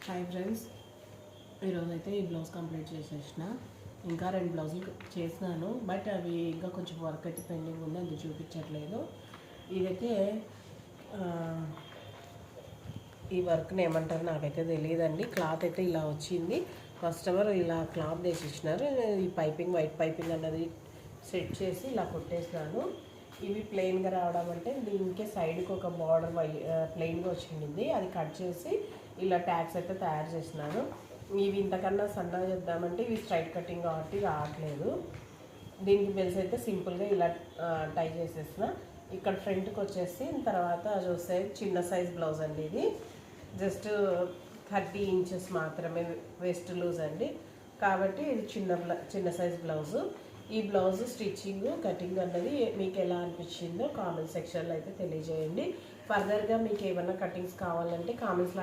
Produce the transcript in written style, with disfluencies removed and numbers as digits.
Hi friends, ఈరోజైతే ఈ blouse complete చేసేసిన. ఇంకా 2 బ్లౌజులు చేసినాను, బట్ అవి ఇంకా కొంచెం వర్క్ అయితే పెండింగ్ ఉంది, అది చూపించట్లేదు. ఇదైతే ఈ వర్క్ని ఏమంటారు నాకైతే తెలియదండి. క్లాత్ అయితే ఇలా వచ్చింది. కస్టమర్ ఇలా క్లాత్ వేసిచ్చినారు. ఈ పైపింగ్, వైట్ పైపింగ్ అన్నది సెట్ చేసి ఇలా కొట్టేసినాను. ఇవి ప్లెయిన్గా రావడం అంటే దీనికి సైడ్కి ఒక బార్డర్ ప్లెయిన్గా వచ్చింది, అది కట్ చేసి ఇలా ట్యాగ్స్ అయితే తయారు చేసినాను. ఇవి ఇంతకన్నా సన్నగా చేద్దామంటే ఇవి స్ట్రైట్ కటింగ్ కాబట్టి రావట్లేదు. దీనికి బెల్స్ అయితే సింపుల్గా ఇలా టై చేసేసిన. ఇక్కడ ఫ్రంట్కి వచ్చేసి తర్వాత చూస్తే చిన్న సైజ్ బ్లౌజ్ అండి. ఇది జస్ట్ 30 ఇంచెస్ మాత్రమే వెస్ట్ లూజ్ అండి, కాబట్టి ఇది చిన్న సైజ్ బ్లౌజు. ఈ బ్లౌజ్ స్టిచ్చింగ్, కటింగ్ అన్నది మీకు ఎలా అనిపించిందో కామెంట్ సెక్షన్లో అయితే తెలియజేయండి. ఫర్దర్గా మీకు ఏమైనా కటింగ్స్ కావాలంటే కామెంట్స్లో